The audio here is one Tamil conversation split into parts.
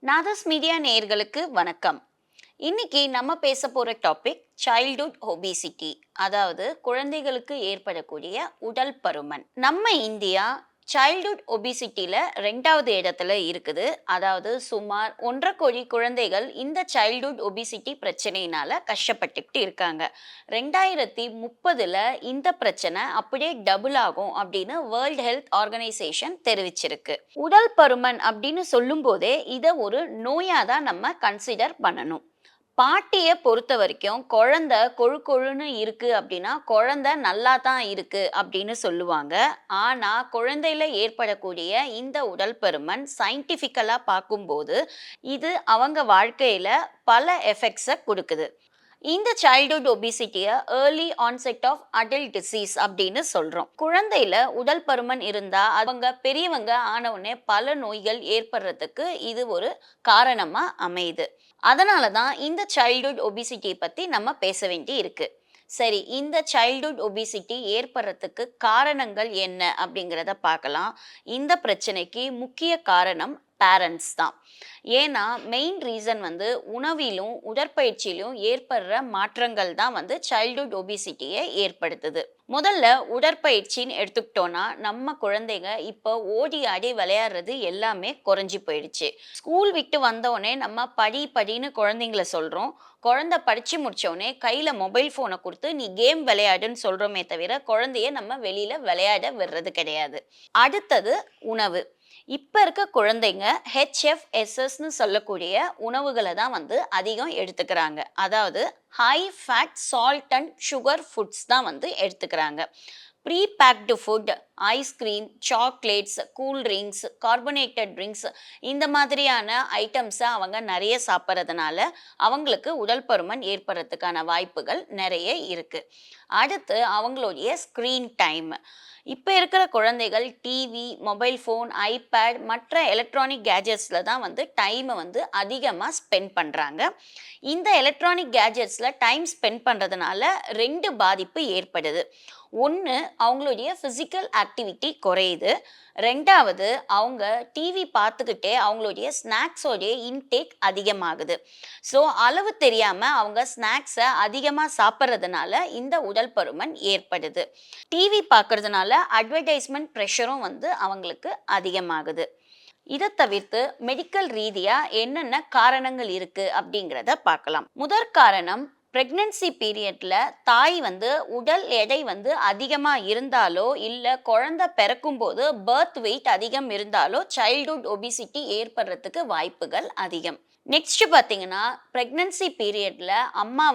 நாதஸ் மீடியா நேயர்களுக்கு வணக்கம். இன்னைக்கு நம்ம பேச போற டாபிக் சைல்ட்ஹுட் ஒபிசிட்டி, அதாவது குழந்தைகளுக்கு ஏற்படக்கூடிய உடல் பருமன். நம்ம இந்தியா சைல்ட்ஹுட் ஒபிசிட்டில 2வது இடத்துல இருக்குது. அதாவது சுமார் 1.5 கோடி குழந்தைகள் இந்த சைல்ட்ஹுட் ஒபிசிட்டி பிரச்சனையினால கஷ்டப்பட்டுக்கிட்டு இருக்காங்க. 2030ல இந்த பிரச்சனை அப்படியே டபுள் ஆகும் அப்படின்னு வேர்ல்ட் ஹெல்த் ஆர்கனைசேஷன் தெரிவிச்சிருக்கு. உடல் பருமன் அப்படின்னு சொல்லும் போதே இதை ஒரு நோயா தான் நம்ம கன்சிடர் பண்ணணும். பாட்டிய பொறுத்த வரைக்கும் குழந்தை கொழு கொழுன்னு இருக்கு அப்படின்னா குழந்தை நல்லா தான் இருக்கு அப்படின்னு சொல்லுவாங்க. ஆனா குழந்தையில ஏற்படக்கூடிய இந்த உடல் பருமன் சயின்டிஃபிக்கலா பார்க்கும்போது இது அவங்க வாழ்க்கையில பல எஃபெக்ட்ஸை கொடுக்குது. இந்த சைல்ட்ஹுட் ஒபிசிட்டியை early onset of adult disease அப்படின்னு சொல்றோம். குழந்தையில உடல் பருமன் இருந்தா அவங்க பெரியவங்க ஆனவுடனே பல நோய்கள் ஏற்படுறதுக்கு இது ஒரு காரணமா அமையுது. அதனால தான் இந்த சைல்ட்ஹுட் ஒபிசிட்டியை பத்தி நம்ம பேச வேண்டி இருக்கு. சரி, இந்த சைல்ட்ஹுட் ஒபிசிட்டி ஏற்படுறதுக்கு காரணங்கள் என்ன அப்படிங்கிறத பார்க்கலாம். இந்த பிரச்சனைக்கு முக்கிய காரணம் பேரண்ட்ஸ் தான். ஏன்னா மெயின் ரீசன் உணவிலும் உடற்பயிற்சியிலும் ஏற்படுற மாற்றங்கள் தான் சைல்ட்ஹுட் ஒபிசிட்டியை ஏற்படுத்துது. முதல்ல உடற்பயிற்சின்னு எடுத்துக்கிட்டோன்னா நம்ம குழந்தைங்க இப்போ ஓடி ஆடி விளையாடுறது எல்லாமே குறைஞ்சி போயிடுச்சு. ஸ்கூல் விட்டு வந்தோடனே நம்ம படின்னு குழந்தைங்கள சொல்றோம். குழந்தை படிச்சு முடிச்சோடனே கையில மொபைல் போனை கொடுத்து நீ கேம் விளையாடுன்னு சொல்றோமே தவிர குழந்தைய நம்ம வெளியில விளையாட விடுறது கிடையாது. அடுத்தது உணவு. இப்ப இருக்க குழந்தைங்க HFSSன்னு சொல்லக்கூடிய உணவுகளை தான் அதிகம் எடுத்துக்கிறாங்க. அதாவது high fat salt and sugar foods தான் எடுத்துக்கிறாங்க. Pre packed food, ice cream, chocolates, cool drinks, carbonated drinks இந்த மாதிரியான ஐட்டம்ஸை அவங்க நிறைய சாப்பிட்றதுனால அவங்களுக்கு உடல் பருமன் ஏற்படுறதுக்கான வாய்ப்புகள் நிறைய இருக்கு. அடுத்து அவங்களுடைய ஸ்க்ரீன் டைம். இப்போ இருக்கிற குழந்தைகள் டிவி, மொபைல் ஃபோன், ஐபேட் மற்ற எலக்ட்ரானிக் கேஜெட்ஸில் தான் டைமை அதிகமாக ஸ்பெண்ட் பண்ணுறாங்க. இந்த எலக்ட்ரானிக் கேஜெட்ஸில் டைம் ஸ்பெண்ட் பண்ணுறதுனால 2 பாதிப்பு ஏற்படுது. ஒன்று, அவங்களுடைய ஃபிசிக்கல் ஆக்டிவிட்டி குறையுது. 2வது, அவங்க டிவி பார்த்துக்கிட்டே அவங்களுடைய ஸ்நாக்ஸோடைய இன்டேக் அதிகமாகுது. ஸோ அளவு தெரியாமல் அவங்க ஸ்நாக்ஸை அதிகமாக சாப்பிட்றதுனால இந்த உடல் பருமன் ஏற்படுது. டிவி பார்க்கறதுனால அட்வர்டைஸ்மெண்ட் ப்ரெஷரும் அவங்களுக்கு அதிகமாகுது. இதை தவிர்த்து மெடிக்கல் ரீதியாக என்னென்ன காரணங்கள் இருக்குது அப்படிங்கிறத பார்க்கலாம். முதற் காரணம், ப்ரெக்னன்சி பீரியட்ல தாய் உடல் எடை அதிகமாக இருந்தாலோ இல்லை குழந்தை பிறக்கும் போது பர்த் வெயிட் அதிகம் இருந்தாலோ சைல்ட்ஹுட் ஒபிசிட்டி ஏற்படுறதுக்கு வாய்ப்புகள் அதிகம். நெக்ஸ்ட் பார்த்தீங்கன்னா, ப்ரெக்னன்சி பீரியட்ல அம்மா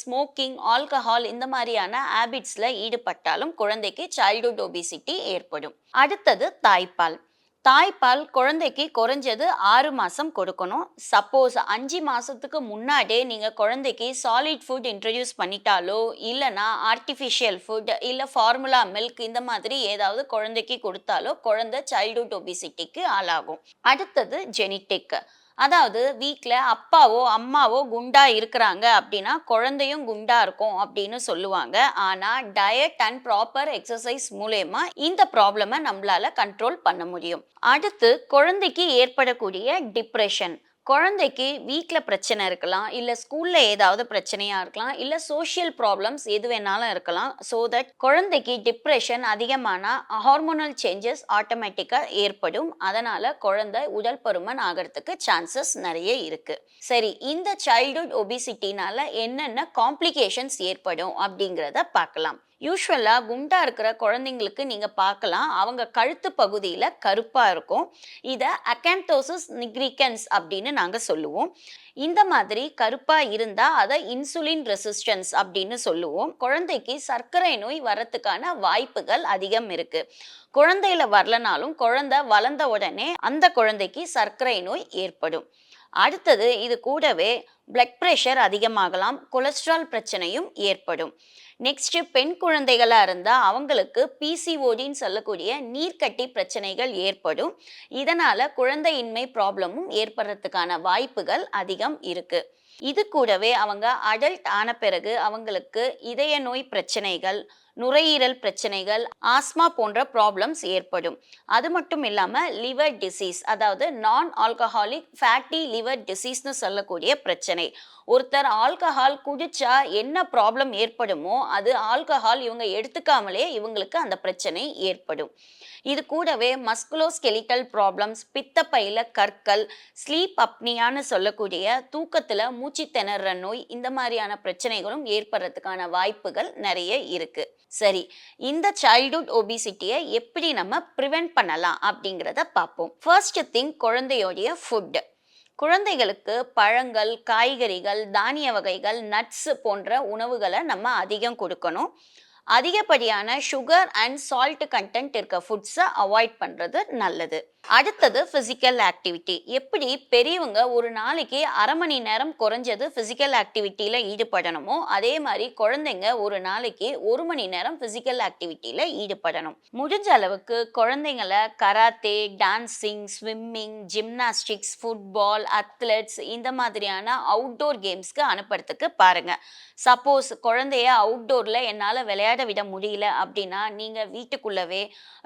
ஸ்மோக்கிங், ஆல்கஹால் இந்த மாதிரியான ஹேபிட்ஸில் ஈடுபட்டாலும் குழந்தைக்கு சைல்ட்ஹுட் ஒபிசிட்டி ஏற்படும். அடுத்தது தாய்ப்பால். தாய்ப்பால் குழந்தைக்கு குறைஞ்சது 6 மாதம் கொடுக்கணும். சப்போஸ் 5 மாதத்துக்கு முன்னாடியே நீங்கள் குழந்தைக்கு சாலிட் ஃபுட் இன்ட்ரடியூஸ் பண்ணிட்டாலோ இல்லைனா ஆர்டிஃபிஷியல் ஃபுட் இல்லை ஃபார்முலா மில்க் இந்த மாதிரி ஏதாவது குழந்தைக்கு கொடுத்தாலோ குழந்தை சைல்ட்ஹுட் ஒபிசிட்டிக்கு ஆளாகும். அடுத்தது ஜெனிட்டிக். அதாவது வீட்டில் அப்பாவோ அம்மாவோ குண்டா இருக்கிறாங்க அப்படின்னா குழந்தையும் குண்டா இருக்கும் அப்படின்னு சொல்லுவாங்க. ஆனால் டயட் அண்ட் ப்ராப்பர் எக்ஸசைஸ் மூலயமா இந்த ப்ராப்ளமை நம்மளால கண்ட்ரோல் பண்ண முடியும். அடுத்து, குழந்தைக்கு ஏற்படக்கூடிய டிப்ரெஷன். குழந்தைக்கு வீட்டில் பிரச்சனை இருக்கலாம், இல்லை ஸ்கூலில் ஏதாவது பிரச்சனையாக இருக்கலாம், இல்லை சோஷியல் ப்ராப்ளம்ஸ் எது வேணாலும் இருக்கலாம். ஸோ தட் குழந்தைக்கு டிப்ரெஷன் அதிகமான ஹார்மோனல் சேஞ்சஸ் ஆட்டோமேட்டிக்காக ஏற்படும். அதனால் குழந்தை உடல் பருமன் ஆகிறதுக்கு சான்சஸ் நிறைய இருக்குது. சரி, இந்த சைல்ட்ஹுட் ஒபிசிட்டினால என்னென்ன காம்ப்ளிகேஷன்ஸ் ஏற்படும் அப்படிங்கிறத பார்க்கலாம். யூஸ்வலாக குண்டா இருக்கிற குழந்தைங்களுக்கு நீங்கள் பார்க்கலாம், அவங்க கழுத்து பகுதியில் கருப்பாக இருக்கும். இதை அகாந்தோசிஸ் நிக்ரிகன்ஸ் அப்படின்னு நாங்கள் சொல்லுவோம். இந்த மாதிரி கருப்பாக இருந்தால் அதை இன்சுலின் ரெசிஸ்டன்ஸ் அப்படின்னு சொல்லுவோம். குழந்தைக்கு சர்க்கரை நோய் வரத்துக்கான வாய்ப்புகள் அதிகம் இருக்கு. குழந்தையில வரலனாலும் குழந்தை வளர்ந்த உடனே அந்த குழந்தைக்கு சர்க்கரை நோய் ஏற்படும். அடுத்தது, இது கூடவே பிளட் ப்ரெஷர் அதிகமாகலாம், கொலஸ்ட்ரால் பிரச்சனையும் ஏற்படும். நெக்ஸ்ட், பெண் குழந்தைகளாக இருந்தால் அவங்களுக்கு பிசிஓடின்னு சொல்லக்கூடிய நீர்க்கட்டி பிரச்சனைகள் ஏற்படும். இதனால் குழந்தையின்மை ப்ராப்ளமும் ஏற்படுறதுக்கான வாய்ப்புகள் அதிகம் இருக்கு. இது கூடவே அவங்க அடல்ட் ஆன பிறகு அவங்களுக்கு இதய நோய் பிரச்சனைகள், நுரையீரல் பிரச்சனைகள், ஆஸ்மா போன்ற ப்ராப்ளம்ஸ் ஏற்படும். அது மட்டும் இல்லாம லிவர் டிசீஸ், அதாவது நான் ஆல்கஹாலிக் ஃபேட்டி லிவர் டிசீஸ்னு சொல்லக்கூடிய பிரச்சனை. ஒருத்தர் ஆல்கஹால் குடிச்சா என்ன ப்ராப்ளம் ஏற்படுமோ அது ஆல்கஹால் இவங்க எடுத்துக்காமலே இவங்களுக்கு அந்த பிரச்சனை ஏற்படும். இது கூடவே மஸ்குலோஸ்கெலிட்டல் ப்ராப்ளம்ஸ், பித்தப்பையில கற்கள், ஸ்லீப் அப்னியான்னு சொல்லக்கூடிய தூக்கத்துல மூச்சு திணற நோய், இந்த மாதிரியான பிரச்சனைகளும் ஏற்படுறதுக்கான வாய்ப்புகள் நிறைய இருக்கு. சரி, இந்த சைல்ட்ஹுட் ஒபிசிட்டியை எப்படி நம்ம ப்ரிவென்ட் பண்ணலாம் அப்படிங்கிறத பார்ப்போம். ஃபர்ஸ்ட் திங், குழந்தையோடைய ஃபுட். குழந்தைகளுக்கு பழங்கள், காய்கறிகள், தானிய வகைகள், நட்ஸ் போன்ற உணவுகளை நம்ம அதிகம் கொடுக்கணும். அதிகப்படியான சுகர் அண்ட் சால்ட் கண்டென்ட் இருக்க ஃபுட்ஸை அவாய்ட் பண்ணுறது நல்லது. அடுத்தது ஃபிசிக்கல் ஆக்டிவிட்டி. எப்படி பெரியவங்க ஒரு நாளைக்கு அரை மணி நேரம் குறைஞ்சது ஃபிசிக்கல் ஆக்டிவிட்டியில் ஈடுபடணுமோ அதே மாதிரி குழந்தைங்க ஒரு நாளைக்கு 1 மணி நேரம் ஃபிசிக்கல் ஆக்டிவிட்டியில் ஈடுபடணும். முடிஞ்ச அளவுக்கு குழந்தைங்களை karate, dancing, swimming, gymnastics, football, athletes இந்த மாதிரியான அவுட்டோர் கேம்ஸ்க்கு அனுப்புறதுக்கு பாருங்க. சப்போஸ் குழந்தைய அவுட்டோரில் என்னால் விளையாட விட முடியல அப்படின்னா நீங்கள் வீட்டுக்குள்ளவே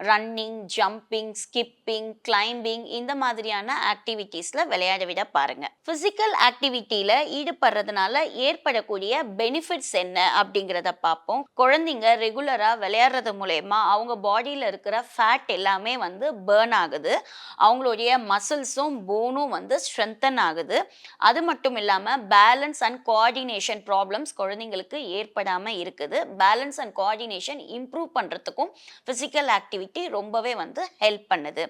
ரன்னிங், ஜம்பிங், ஸ்கிப்பிங், கிளைம்பிங் இந்த மாதிரியான ஆக்டிவிட்டீஸ்ல விளையாட விட பாருங்க. பிசிக்கல் ஆக்டிவிட்டியில ஈடுபடுறதுனால ஏற்படக்கூடிய பெனிஃபிட்ஸ் என்ன அப்படிங்கிறத பார்ப்போம். குழந்தைங்க ரெகுலரா விளையாடுறது மூலயமா அவங்க பாடியில இருக்கிற ஃபேட் எல்லாமே வந்து பேர்ன் ஆகுது. அவங்களுடைய மசில்ஸும் போனும் வந்து ஸ்ட்ரென்தன் ஆகுது. அது மட்டும் இல்லாம பேலன்ஸ் அண்ட் கோஆர்டினேஷன் ப்ராப்ளம்ஸ் குழந்தைங்களுக்கு ஏற்படாம இருக்குது. பேலன்ஸ் அண்ட் கோஆர்டினேஷன் இம்ப்ரூவ் பண்றதுக்கும் பிசிக்கல் ஆக்டிவிட்டி ரொம்பவே வந்து ஹெல்ப் பண்ணுது.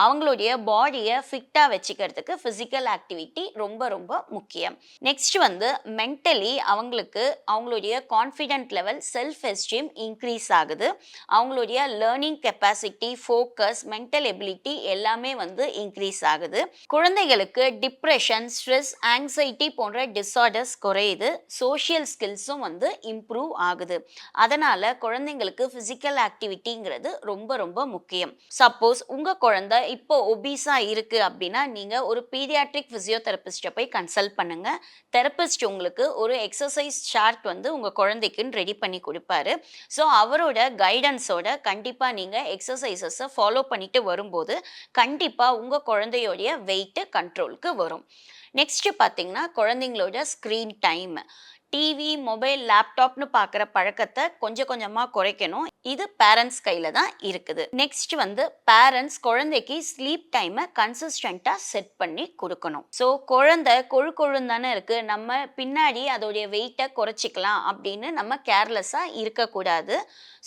அவங்களுடைய பாடியை ஃபிட்டாக வச்சுக்கிறதுக்கு ஃபிசிக்கல் ஆக்டிவிட்டி ரொம்ப ரொம்ப முக்கியம். நெக்ஸ்ட் வந்து மென்டலி அவங்களுக்கு அவங்களுடைய confident level, self esteem increase ஆகுது. அவங்களுடைய learning capacity, focus, mental ability எல்லாமே வந்து இன்க்ரீஸ் ஆகுது. குழந்தைகளுக்கு டிப்ரெஷன், ஸ்ட்ரெஸ், ஆங்ஸைட்டி போன்ற டிஸார்டர்ஸ் குறையுது. சோஷியல் ஸ்கில்ஸும் வந்து இம்ப்ரூவ் ஆகுது. அதனால குழந்தைங்களுக்கு ஃபிசிக்கல் ஆக்டிவிட்டிங்கிறது ரொம்ப ரொம்ப முக்கியம். சப்போஸ் உங்க குழந்தை இப்போ ஒபீஸா இருக்கு அப்படின்னா நீங்க ஒரு பீடியாட்ரிக் பிசியோதெரபிஸ்ட்டை போய் கன்சல்ட் பண்ணுங்க. தெரபிஸ்ட் உங்களுக்கு ஒரு எக்ஸசைஸ் சார்ட் வந்து உங்க குழந்தைக்குன்னு ரெடி பண்ணி கொடுப்பாரு. ஸோ அவரோட கைடன்ஸோட கண்டிப்பா நீங்க எக்ஸசைசஸை ஃபாலோ பண்ணிட்டு வரும்போது கண்டிப்பா உங்க குழந்தையோடைய வெயிட் கண்ட்ரோலுக்கு வரும். நெக்ஸ்ட் பார்த்தீங்கன்னா குழந்தைங்களோட ஸ்க்ரீன் டைம். டிவி, மொபைல், லேப்டாப்னு பார்க்குற பழக்கத்தை கொஞ்சம் கொஞ்சமாக குறைக்கணும். இது பேரண்ட்ஸ் கையில் தான் இருக்குது. நெக்ஸ்ட் வந்து பேரண்ட்ஸ் குழந்தைக்கு ஸ்லீப் டைமை கன்சிஸ்டண்ட்டாக செட் பண்ணி கொடுக்கணும். ஸோ குழந்தை கொழுன்னு தானே இருக்குது, நம்ம பின்னாடி அதோடைய வெயிட்டை குறைச்சிக்கலாம் அப்படின்னு நம்ம கேர்லெஸ்ஸாக இருக்கக்கூடாது.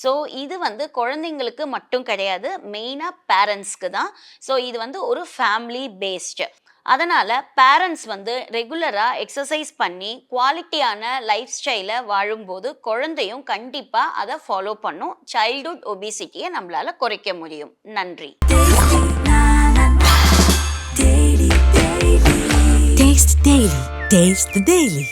ஸோ இது வந்து குழந்தைங்களுக்கு மட்டும் கிடையாது, மெயினாக பேரண்ட்ஸ்க்கு தான். ஸோ இது வந்து ஒரு ஃபேமிலி பேஸ்டு. அதனால் பேரண்ட்ஸ் வந்து ரெகுலராக எக்ஸசைஸ் பண்ணி குவாலிட்டியான லைஃப் ஸ்டைலை வாழும்போது குழந்தையும் கண்டிப்பாக அதை ஃபாலோ பண்ணும். சைல்ட்ஹுட் ஒபிசிட்டியை நம்மளால் குறைக்க முடியும். நன்றி. Taste the Daily.